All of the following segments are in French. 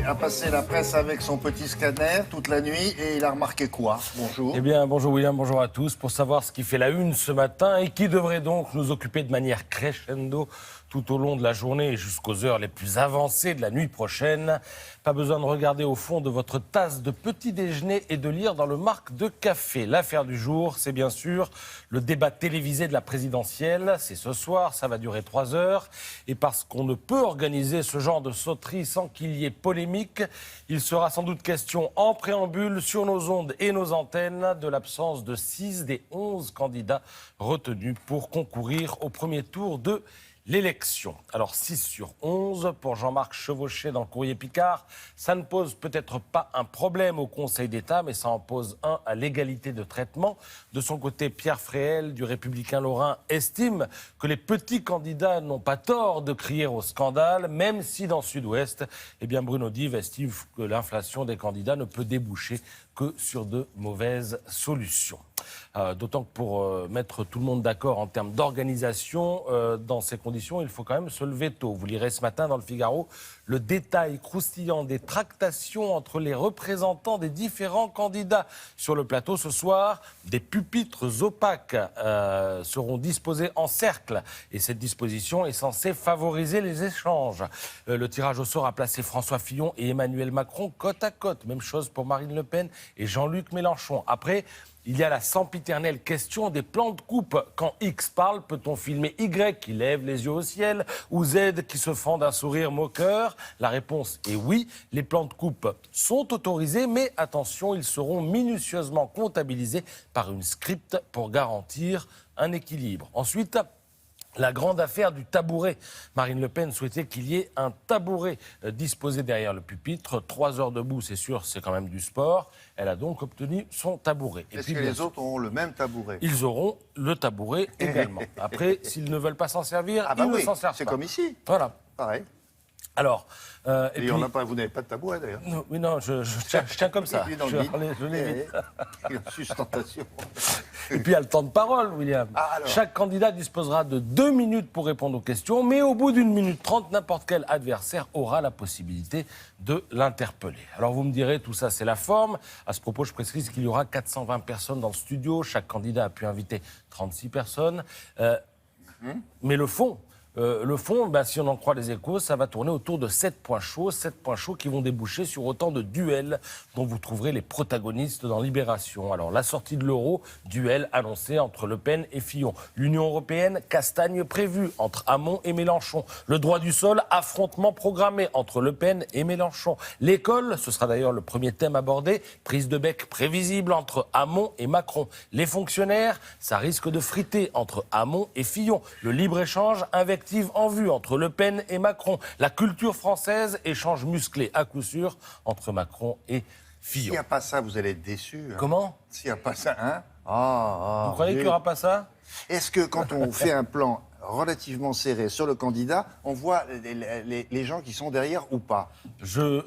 a passé la presse avec son petit scanner toute la nuit et il a remarqué quoi? Bonjour. Eh bien, bonjour William, bonjour à tous. Pour savoir ce qui fait la une ce matin et qui devrait donc nous occuper de manière crescendo tout au long de la journée et jusqu'aux heures les plus avancées de la nuit prochaine. Pas besoin de regarder au fond de votre tasse de petit déjeuner et de lire dans le marc de café. L'affaire du jour, c'est bien sûr le débat télévisé de la présidentielle. C'est ce soir, ça va durer 3 heures. Et parce qu'on ne peut organiser ce genre de sauterie sans qu'il y ait polémique, il sera sans doute question en préambule sur nos ondes et nos antennes de l'absence de 6 des 11 candidats retenus pour concourir au premier tour de l'élection. Alors 6 sur 11 pour Jean-Marc Chevauché dans le Courrier Picard. Ça ne pose peut-être pas un problème au Conseil d'État, mais ça en pose un à l'égalité de traitement. De son côté, Pierre Fréhel, du Républicain Lorrain, estime que les petits candidats n'ont pas tort de crier au scandale, même si dans Sud-Ouest, eh bien Bruno Dive estime que l'inflation des candidats ne peut déboucher que sur de mauvaises solutions. D'autant que pour mettre tout le monde d'accord en termes d'organisation, dans ces conditions, il faut quand même se lever tôt. Vous lirez ce matin dans le Figaro le détail croustillant des tractations entre les représentants des différents candidats. Sur le plateau ce soir, des pupitres opaques seront disposés en cercle. Et cette disposition est censée favoriser les échanges. Le tirage au sort a placé François Fillon et Emmanuel Macron côte à côte. Même chose pour Marine Le Pen et Jean-Luc Mélenchon. Après, il y a la sempiternelle question des plans de coupe. Quand X parle, peut-on filmer Y qui lève les yeux au ciel ou Z qui se fend d'un sourire moqueur? La réponse est oui. Les plans de coupe sont autorisés, mais attention, ils seront minutieusement comptabilisés par une script pour garantir un équilibre. Ensuite, la grande affaire du tabouret. Marine Le Pen souhaitait qu'il y ait un tabouret disposé derrière le pupitre. 3 heures debout, c'est sûr, c'est quand même du sport. Elle a donc obtenu son tabouret. Est-ce que les autres auront le même tabouret? Ils auront le tabouret également. Après, s'ils ne veulent pas s'en servir, ils ne s'en servent pas. C'est comme ici. Voilà. Pareil. Alors, et puis, vous n'avez pas de tabouret d'ailleurs. Oui, non, je tiens comme ça. Je l'évite. Sustentation. Et puis, il y a le temps de parole, William. Chaque candidat disposera de 2 minutes pour répondre aux questions, mais au bout d'1 minute 30, n'importe quel adversaire aura la possibilité de l'interpeller. Alors, vous me direz, tout ça, c'est la forme. À ce propos, je précise qu'il y aura 420 personnes dans le studio. Chaque candidat a pu inviter 36 personnes. Mais le fond, si on en croit les Échos, ça va tourner autour de 7 points chauds qui vont déboucher sur autant de duels dont vous trouverez les protagonistes dans Libération. Alors, la sortie de l'euro, duel annoncé entre Le Pen et Fillon. L'Union européenne, castagne prévue entre Hamon et Mélenchon. Le droit du sol, affrontement programmé entre Le Pen et Mélenchon. L'école, ce sera d'ailleurs le premier thème abordé, prise de bec prévisible entre Hamon et Macron. Les fonctionnaires, ça risque de friter entre Hamon et Fillon. Le libre-échange, invective en vue entre Le Pen et Macron. La culture française, échange musclé à coup sûr entre Macron et Fillon. S'il n'y a pas ça, vous allez être déçus. Hein. Comment? S'il n'y a pas ça, hein? Vous croyez qu'il n'y aura pas ça? Est-ce que quand on fait un plan relativement serré sur le candidat, on voit les gens qui sont derrière ou pas? Je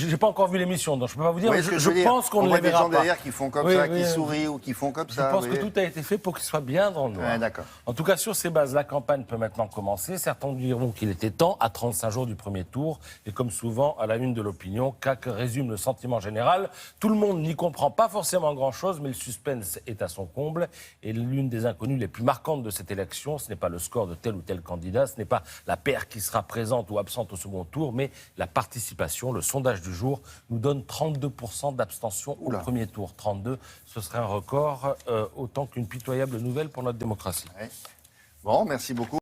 n'ai pas encore vu l'émission, donc je ne peux pas vous dire. Oui, je pense qu'on ne les verra pas. On voit des gens derrière qui font comme ça, qui sourient ou qui font comme ça. Je pense que tout a été fait pour qu'il soit bien dans le noir. D'accord. En tout cas, sur ces bases, la campagne peut maintenant commencer. Certains diront qu'il était temps, à 35 jours du premier tour. Et comme souvent, à la une de l'opinion, CAC résume le sentiment général. Tout le monde n'y comprend pas forcément grand-chose, mais le suspense est à son comble. Et l'une des inconnues les plus marquantes de cette élection, ce n'est pas le score de tel ou tel candidat, ce n'est pas la paire qui sera présente ou absente au second tour, mais la participation. Le sondage du jour nous donne 32% d'abstention au premier tour. 32, ce serait un record, autant qu'une pitoyable nouvelle pour notre démocratie. Ouais. Bon, merci beaucoup.